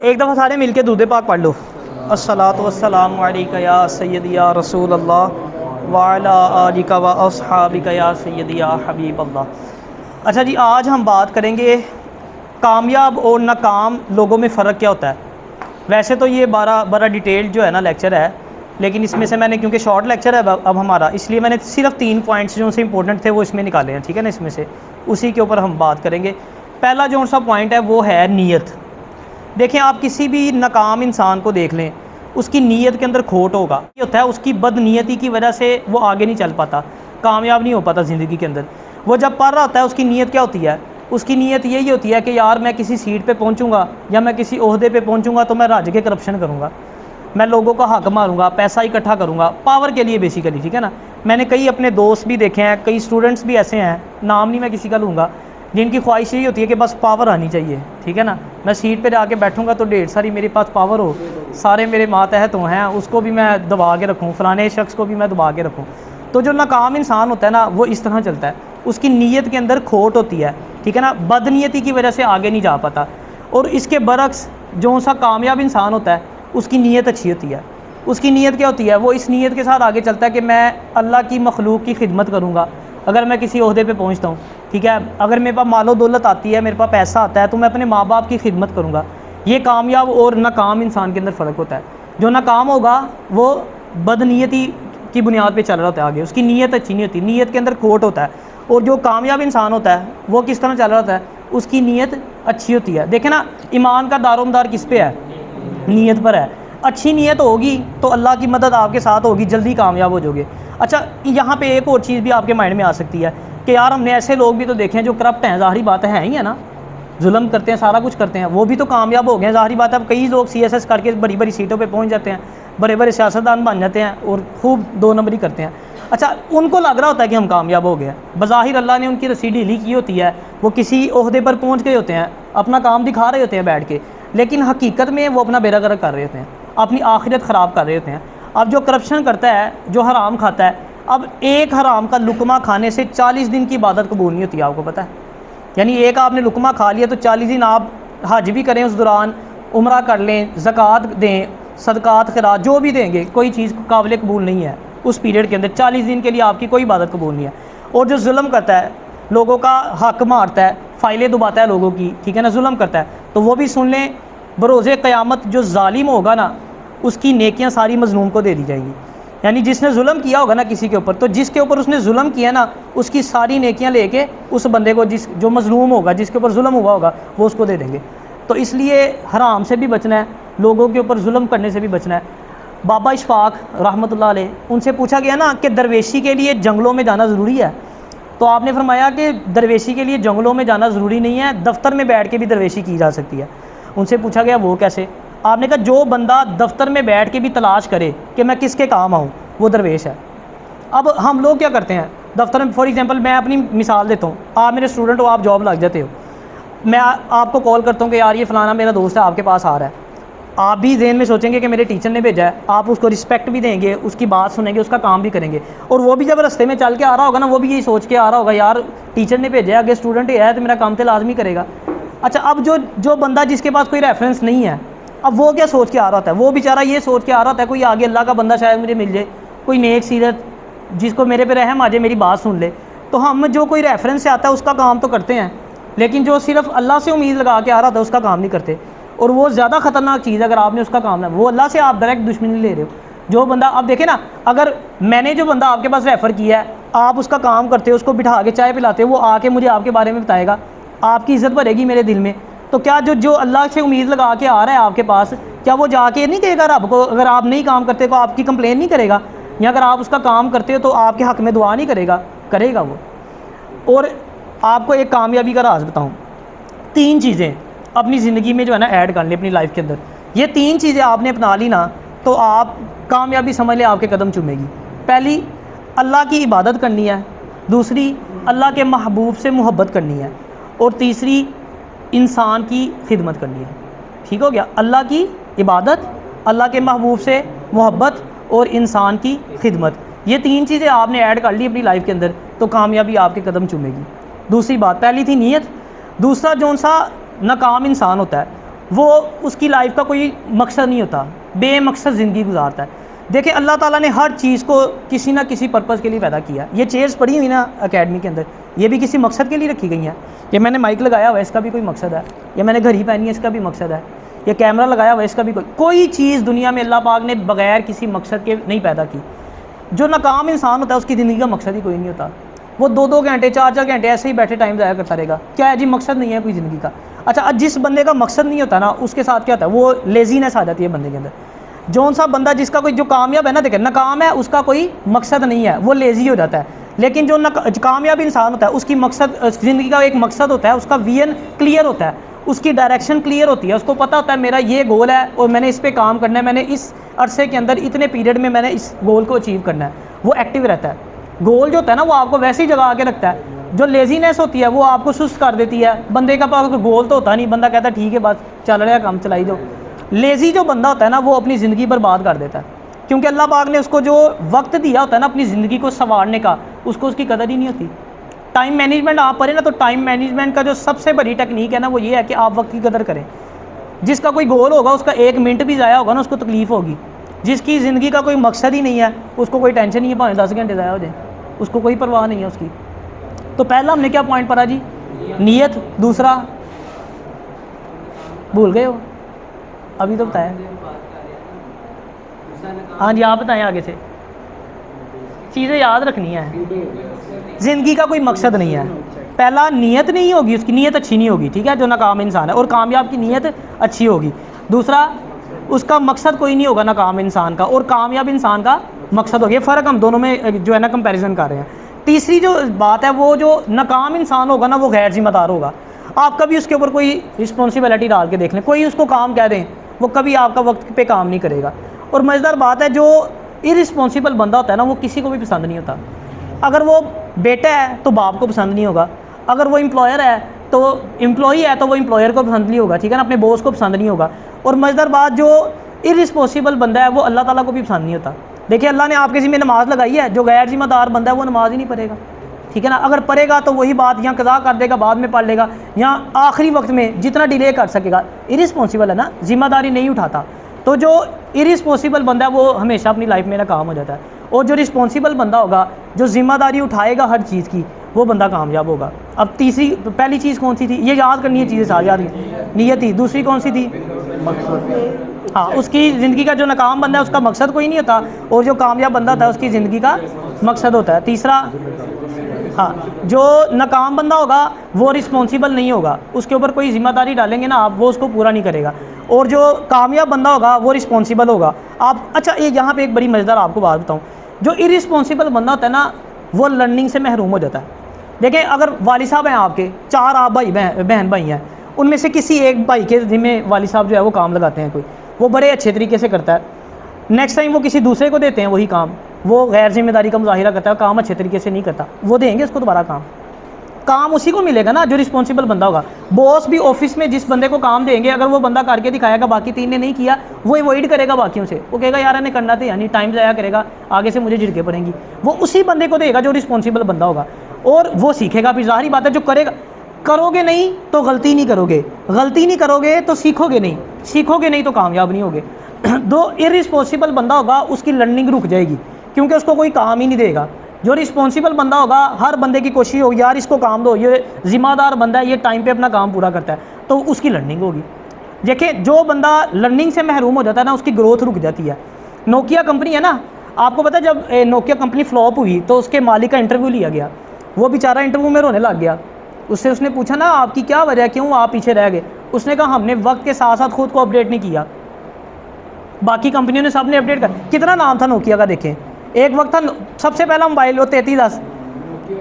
एक दफ़ा सारे मिलके दूध पाक पढ़ लो। अस्सलातु वस्सलामु अलैका या सय्यदी या रसूल अल्लाह व अला आलिका व अस्हाबिका या सय्यदी या हबीब अल्लाह। अच्छा जी, आज हम बात करेंगे कामयाब और नाकाम लोगों में फ़र्क क्या होता है। वैसे तो ये बड़ा डिटेल जो है ना लेक्चर है, लेकिन इसमें से मैंने, क्योंकि शॉर्ट लेक्चर है अब हमारा, इसलिए मैंने सिर्फ 3 पॉइंट्स जो से इंपॉर्टेंट थे वो इसमें निकाले हैं, ठीक है ना। इसमें से उसी के ऊपर हम बात करेंगे। पहला जो सा पॉइंट है वो है नीयत। देखें, आप किसी भी नाकाम इंसान को देख लें, उसकी नीयत के अंदर खोट होगा। ये होता है उसकी बदनीयती की वजह से वो आगे नहीं चल पाता, कामयाब नहीं हो पाता ज़िंदगी के अंदर। वो जब पढ़ रहा होता है उसकी नीयत क्या होती है? उसकी नीयत यही होती है कि यार मैं किसी सीट पे पहुंचूंगा या मैं किसी ओहदे पे पहुंचूंगा तो मैं रज के करप्शन करूंगा, मैं लोगों का हक मारूंगा, पैसा इकट्ठा करूंगा पावर के लिए बेसिकली, ठीक है ना। मैंने कई अपने दोस्त भी देखे हैं, कई स्टूडेंट्स भी ऐसे हैं, नाम नहीं मैं किसी का लूँगा, जिनकी ख्वाहिश यही होती है कि बस पावर आनी चाहिए, ठीक है ना। मैं सीट पे जाके बैठूंगा तो ढेर सारी मेरे पास पावर हो, सारे मेरे मातहत तो हैं, उसको भी मैं दबा के रखूँ, फ़लाने शख्स को भी मैं दबा के रखूँ। तो जो नाकाम इंसान होता है ना, वो इस तरह चलता है, उसकी नीयत के अंदर खोट होती है, ठीक है ना, बदनीयती की वजह से आगे नहीं जा पाता। और इसके बरक्स जो सा कामयाब इंसान होता है उसकी नीयत अच्छी होती है। उसकी नीयत क्या होती है? वो इस नीयत के साथ आगे चलता है कि मैं अल्लाह की मखलूक की खिदमत करूँगा। अगर मैं किसी ओहदे पे पहुंचता हूँ, ठीक है, अगर मेरे पास मालो दौलत आती है, मेरे पास पैसा आता है, तो मैं अपने माँ बाप की खिदमत करूँगा। ये कामयाब और नाकाम इंसान के अंदर फ़र्क होता है। जो नाकाम होगा वो बदनीयती की बुनियाद पे चल रहा होता है आगे, उसकी नीयत अच्छी नहीं होती, नीयत के अंदर खोट होता है। और जो कामयाब इंसान होता है वो किस तरह चल रहा होता है? उसकी नीयत अच्छी होती है। देखें ना, ईमान का दारोमदार किस पे है? नीयत पर है। अच्छी नीयत होगी तो अल्लाह की मदद आपके साथ होगी, जल्दी कामयाब हो जाओगे। अच्छा, यहाँ पे एक और चीज़ भी आपके माइंड में आ सकती है कि यार हमने ऐसे लोग भी तो देखे हैं जो करप्ट हैं, ज़ाहिरी बात है ही है ना, जुल्म करते हैं, सारा कुछ करते हैं, वो भी तो कामयाब हो गए हैं। ज़ाहिरी बात है, अब कई लोग CSS करके बड़ी बड़ी सीटों पे पहुंच जाते हैं, बड़े बड़े सियासतदान बन जाते हैं और खूब 2 नंबरी करते हैं। अच्छा, उनको लग रहा होता है कि हम कामयाब हो गए हैं, बज़ाहिर अल्लाह ने उनकी रस्सी ढीली की होती है, वो किसी ओहदे पर पहुँच गए होते हैं, अपना काम दिखा रहे होते हैं बैठ के, लेकिन हकीकत में वो अपना बेड़ा गर्क कर रहे होते हैं, अपनी आखिरत ख़राब कर रहे होते हैं। अब जो करप्शन करता है, जो हराम खाता है, अब एक हराम का लुकमा खाने से 40 दिन की इबादत कबूल नहीं होती है, आपको पता है। यानी एक आपने लुकमा खा लिया तो 40 दिन आप हज भी करें, उस दौरान उम्रा कर लें, ज़कात दें, सदकात खैरात जो भी देंगे, कोई चीज़ काबिल कबूल नहीं है उस पीरियड के अंदर। 40 दिन के लिए आपकी कोई इबादत कबूल नहीं है। और जो जुल्म करता है, लोगों का हक मारता है, फ़ाइलें दुबाता है लोगों की, ठीक है ना, जुल्म करता है, तो वो भी सुन लें, बरोज़े क़यामत जो जालिम होगा ना, उसकी नेकियां सारी मजलूम को दे दी जाएंगी। यानी जिसने जुल्म किया होगा ना किसी के ऊपर, तो जिसके ऊपर उसने जुल्म किया ना, उसकी सारी नेकियां लेके उस बंदे को, जो मजलूम होगा, जिसके ऊपर जुल्म हुआ होगा, वो उसको दे देंगे। तो इसलिए हराम से भी बचना है, लोगों के ऊपर जुल्म करने से भी बचना है। बाबा इशफाक रहमतुल्लाह अलैह, उनसे पूछा गया ना कि दरवेशी के लिए जंगलों में जाना ज़रूरी है, तो आपने फरमाया कि दरवेशी के लिए जंगलों में जाना ज़रूरी नहीं है, दफ्तर में बैठ के भी दरवेशी की जा सकती है। उनसे पूछा गया वो कैसे? आपने कहा जो बंदा दफ्तर में बैठ के भी तलाश करे कि मैं किसके काम आऊँ, वो दरवेश है। अब हम लोग क्या करते हैं दफ्तर में? फॉर एग्जांपल मैं अपनी मिसाल देता हूँ, आप मेरे स्टूडेंट हो, आप जॉब लग जाते हो, मैं आपको कॉल करता हूँ कि यार ये फ़लाना मेरा दोस्त है, आपके पास आ रहा है। आप भी ज़हन में सोचेंगे कि मेरे टीचर ने भेजा है, आप उसको रिस्पेक्ट भी देंगे, उसकी बात सुनेंगे, उसका काम भी करेंगे। और वो भी जब रास्ते में चल के आ रहा होगा ना, वो भी यही सोच के आ रहा होगा, यार टीचर ने भेजा है, अगर स्टूडेंट ही है तो मेरा काम तो लाजमी करेगा। अच्छा, अब जो बंदा जिसके पास कोई रेफरेंस नहीं है, अब वो क्या सोच के आ रहा होता है? वो बेचारा ये सोच के आ रहा होता है कोई आगे अल्लाह का बंदा शायद मुझे मिल जाए, कोई नेक सीरत जिसको मेरे पे रहम आ जाए, मेरी बात सुन ले। तो हम जो कोई रेफरेंस से आता है उसका काम तो करते हैं, लेकिन जो सिर्फ अल्लाह से उम्मीद लगा के आ रहा था उसका काम नहीं करते। और वो ज़्यादा ख़तरनाक चीज़ है, अगर आपने उसका काम ना, वो अल्लाह से आप डायरेक्ट दुश्मनी ले रहे हो। जो बंदा, अब देखे ना, अगर मैंने जो बंदा आपके पास रेफ़र किया है, आप उसका काम करते हो, उसको बिठा के चाय पिलाते हो, वो आके मुझे आपके बारे में बताएगा, आपकी इज़्ज़त बढ़ेगी मेरे दिल में। तो क्या जो अल्लाह से उम्मीद लगा के आ रहा है आपके पास, क्या वो जाके नहीं कहेगा रब को, अगर आप नहीं काम करते तो आपकी कंप्लेन नहीं करेगा? या अगर आप उसका काम करते हो तो आपके हक़ में दुआ नहीं करेगा? करेगा वो। और आपको एक कामयाबी का राज बताऊँ, 3 चीज़ें अपनी ज़िंदगी में जो है ना ऐड कर लें अपनी लाइफ के अंदर। ये 3 चीज़ें आपने अपना ली ना, तो आप कामयाबी समझ लें आपके कदम चूमेगी। पहली, अल्लाह की इबादत करनी है। दूसरी, अल्लाह के महबूब से मोहब्बत करनी है। और तीसरी, इंसान की खिदमत करनी है। ठीक हो गया? अल्लाह की इबादत, अल्लाह के महबूब से मोहब्बत और इंसान की खिदमत, ये 3 चीज़ें आपने ऐड कर ली अपनी लाइफ के अंदर, तो कामयाबी आपके कदम चूमेगी। दूसरी बात, पहली थी नीयत। दूसरा, जो सा नाकाम इंसान होता है वो उसकी लाइफ का कोई मकसद नहीं होता, बेमकसद ज़िंदगी गुजारता है। देखिए अल्लाह ताला ने हर चीज़ को किसी ना किसी पर्पज़ के लिए पैदा किया। ये चेयर्स पड़ी हुई ना एकेडमी के अंदर, ये भी किसी मकसद के लिए रखी गई हैं। ये मैंने माइक लगाया हुआ है, इसका भी कोई मकसद है। ये मैंने घड़ी पहनी है, इसका भी मकसद है। ये कैमरा लगाया हुआ है, इसका भी कोई चीज़ दुनिया में अल्लाह पाक ने बग़ैर किसी मकसद के नहीं पैदा की। जो नाकाम इंसान होता है उसकी ज़िंदगी का मकसद ही कोई नहीं होता। वो 2-2 घंटे 4-4 घंटे ऐसे ही बैठे टाइम ज़ाया करता रहेगा। क्या है जी, मकसद नहीं है कोई ज़िंदगी का। अच्छा, जिस बंदे का मकसद नहीं होता ना, उसके साथ क्या होता है, वो लेजीनेस आ जाती है बंदे के अंदर। जौन सा बंदा जिसका कोई जो कामयाब है ना, देखें नाकाम है, उसका कोई मकसद नहीं है, वो लेज़ी हो जाता है। लेकिन जो कामयाब इंसान होता है उसकी मकसद, ज़िंदगी का एक मकसद होता है, उसका विजन क्लियर होता है, उसकी डायरेक्शन क्लियर होती है, उसको पता होता है मेरा ये गोल है और मैंने इस पे काम करना है, मैंने इस अरसे के अंदर इतने पीरियड में मैंने इस गोल को अचीव करना है। वो एक्टिव रहता है। गोल जो होता है ना, वो आपको वैसी जगह आके रखता है। जो लेजीनेस होती है वो आपको सुस्त कर देती है। बंदे का पास गोल तो होता नहीं, बंदा कहता है ठीक है बस चल रहा है काम चलाई दो। लेज़ी जो बंदा होता है ना, वो अपनी ज़िंदगी बर्बाद कर देता है, क्योंकि अल्लाह पाक ने उसको जो वक्त दिया होता है ना अपनी ज़िंदगी को संवारने का, उसको उसकी कदर ही नहीं होती। टाइम मैनेजमेंट आप पढ़ें ना, तो टाइम मैनेजमेंट का जो सबसे बड़ी टेक्निक है ना, वो ये है कि आप वक्त की कदर करें। जिसका कोई गोल होगा उसका 1 मिनट भी ज़ाया होगा ना, उसको तकलीफ़ होगी। जिसकी ज़िंदगी का कोई मकसद ही नहीं है, उसको कोई टेंशन नहीं है, भावें 10 घंटे ज़ाया हो जाए, उसको कोई परवाह नहीं है उसकी। तो पहला हमने क्या पॉइंट पढ़ा जी, नीयत। दूसरा भूल गए हो, अभी तो बताया। हाँ जी, आप बताएं आगे से। चीज़ें याद रखनी है। ज़िंदगी का कोई मकसद नहीं है। पहला, नीयत नहीं होगी, उसकी नीयत अच्छी नहीं होगी, ठीक है, जो नाकाम इंसान है, और कामयाब की नीयत अच्छी होगी। दूसरा, उसका मकसद कोई नहीं होगा नाकाम इंसान का, और कामयाब इंसान का मकसद होगा। ये फ़र्क हम दोनों में जो है ना कंपैरिजन कर रहे हैं। तीसरी जो बात है, वो जो नाकाम इंसान होगा ना, वो गैर जिम्मेदार होगा। आप कभी उसके ऊपर कोई रिस्पॉन्सिबिलिटी डाल के देख लें, कोई उसको काम कह दें, वो कभी आपका वक्त पे काम नहीं करेगा। और मज़ेदार बात है, जो इरिस्पॉन्सिबल बंदा होता है ना, वो किसी को भी पसंद नहीं होता। अगर वो बेटा है तो बाप को पसंद नहीं होगा, अगर वो एम्प्लॉयर है तो एम्प्लॉई है तो वो एम्प्लॉयर को पसंद नहीं होगा, ठीक है ना, अपने बॉस को पसंद नहीं होगा। और मज़ेदार बात, जो इरिस्पॉन्सिबल बंदा है वो अल्लाह ताला को भी पसंद नहीं होता। देखिए अल्लाह ने आपके ज़िम्मे नमाज़ लगाई है, जो गैर जिम्मेदार बंदा है वो नमाज ही नहीं पढ़ेगा, ठीक है ना। अगर पढ़ेगा तो वही बात यहाँ कज़ा कर देगा, बाद में पढ़ लेगा, यहाँ आखिरी वक्त में जितना डिले कर सकेगा। इरिस्पॉन्सिबल है ना, जिम्मेदारी नहीं उठाता। तो जो इरिस्पॉन्सिबल बंदा है वो हमेशा अपनी लाइफ में नाकाम हो जाता है, और जो रिस्पॉन्सिबल बंदा होगा, जो जिम्मेदारी उठाएगा हर चीज़ की, वो बंदा कामयाब होगा। अब तीसरी, पहली चीज़ कौन सी थी, ये याद करनी है चीज़ें सारी याद, नीयत थी। दूसरी कौन सी थी, हाँ, उसकी ज़िंदगी का जो नाकाम बंदा है उसका मकसद कोई नहीं होता, और जो कामयाब बंदा होता है उसकी ज़िंदगी का मकसद होता है। तीसरा, हाँ, जो नाकाम बंदा होगा वो रिस्पॉन्सिबल नहीं होगा, उसके ऊपर कोई जिम्मेदारी डालेंगे ना आप, वो उसको पूरा नहीं करेगा। और जो कामयाब बंदा होगा वो रिस्पॉन्सिबल होगा। आप, अच्छा, ये यहाँ पे एक बड़ी मज़ेदार आपको बात बताऊँ, जो इरिस्पॉन्सिबल बंदा होता है ना, वो लर्निंग से महरूम हो जाता है। देखें, अगर वालिद साहब हैं आपके, 4 आप बहन भाई हैं, उनमें से किसी एक भाई के ज़िम्मे वालिद साहब जो है वो काम लगाते हैं, कोई वो बड़े अच्छे तरीके से करता है, नेक्स्ट टाइम वो किसी दूसरे को देते हैं वही काम, वो गैर जिम्मेदारी का मुजाहिरा करता है, काम अच्छे तरीके से नहीं करता, वो देंगे उसको दोबारा काम उसी को मिलेगा ना जो रिस्पॉन्सिबल बंदा होगा। बॉस भी ऑफिस में जिस बंदे को काम देंगे, अगर वो बंदा करके दिखाएगा, बाकी 3 ने नहीं किया, वो अवॉइड करेगा बाकियों से, वो कहेगा यार इन्हें करना था, यानी टाइम ज़ाया करेगा, आगे से मुझे झिड़के पड़ेंगी, वो उसी बंदे को देगा जो रिस्पॉन्सिबल बंदा होगा, और वो सीखेगा। फिर ज़ाहिर बात है, जो करेगा, करोगे नहीं तो गलती नहीं करोगे, गलती नहीं करोगे तो सीखोगे नहीं, सीखोगे नहीं तो कामयाब नहीं होगे। दो इरिस्पॉन्सिबल बंदा होगा, उसकी लर्निंग रुक जाएगी, क्योंकि उसको कोई काम ही नहीं देगा। जो रिस्पॉन्सिबल बंदा होगा, हर बंदे की कोशिश होगी यार इसको काम दो, ये ज़िम्मेदार बंदा है, ये टाइम पे अपना काम पूरा करता है, तो उसकी लर्निंग होगी। देखिए, जो बंदा लर्निंग से महरूम हो जाता है ना, उसकी ग्रोथ रुक जाती है। नोकिया कंपनी है ना, आपको पता है जब नोकिया कंपनी फ्लॉप हुई तो उसके मालिक का इंटरव्यू लिया गया, वो बेचारा इंटरव्यू में रोने लग गया। उसने पूछा ना आपकी क्या वजह, क्यों आप पीछे रह गए? उसने कहा हमने वक्त के साथ साथ खुद को अपडेट नहीं किया, बाकी कंपनियों ने सबने अपडेट कर। कितना नाम था नोकिया का, देखें, एक वक्त था सबसे पहला मोबाइल वो 3310,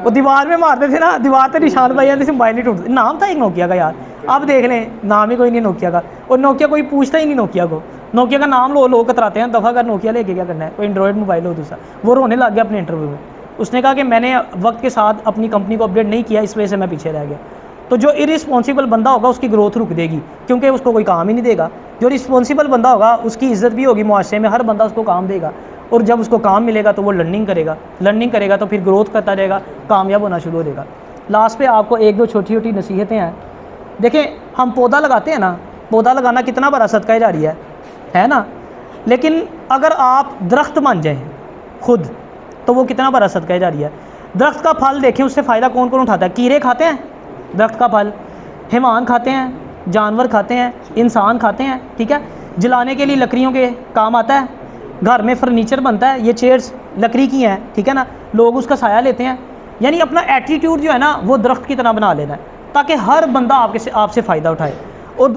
वो दीवार में मारते थे ना, दीवार पे निशान पाई जाते थे, मोबाइल नहीं टूटते, नाम था एक नोकिया का यार। अब देख लें, नाम ही कोई नहीं नोकिया का, और नोकिया कोई पूछता ही नहीं नोकिया को, नोकिया का नाम लोग कतराते हैं, दफ़ा कर नोकिया लेके क्या करना है, कोई एंड्रॉयड मोबाइल हो दूसरा। वो रोने लग गया अपने इंटरव्यू में, उसने कहा कि मैंने वक्त के साथ अपनी कंपनी को अपडेट नहीं किया, इस वजह से मैं पीछे रह गया। तो जो इरिस्पॉन्सिबल बंदा होगा उसकी ग्रोथ रुक देगी, क्योंकि उसको कोई काम ही नहीं देगा। जो रिस्पॉन्सिबल बंदा होगा उसकी इज्जत भी होगी मुआशरे में, हर बंदा उसको काम देगा, और जब उसको काम मिलेगा तो वो लर्निंग करेगा तो फिर ग्रोथ करता रहेगा, कामयाब होना शुरू हो जाएगा। लास्ट पे आपको 1-2 छोटी छोटी नसीहतें हैं। देखें, हम पौधा लगाते हैं ना, पौधा लगाना कितना बड़ा सदका जारिया है ना। लेकिन अगर आप दरख्त बन जाएँ खुद तो वो कितना बड़ा सदका जारिया है। दरख्त का फल देखें, उससे फ़ायदा कौन कौन उठाता है। कीड़े खाते हैं दरख्त का फल, हैवान खाते हैं, जानवर खाते हैं, इंसान खाते हैं, ठीक है। जलाने के लिए लकड़ियों के काम आता है, घर में फर्नीचर बनता है, ये चेयर्स लकड़ी की हैं, ठीक है ना, लोग उसका साया लेते हैं। यानी अपना एटीट्यूड जो है ना वो दरख्त की तरह बना लेना है ताकि हर बंदा आपसे फ़ायदा उठाए। और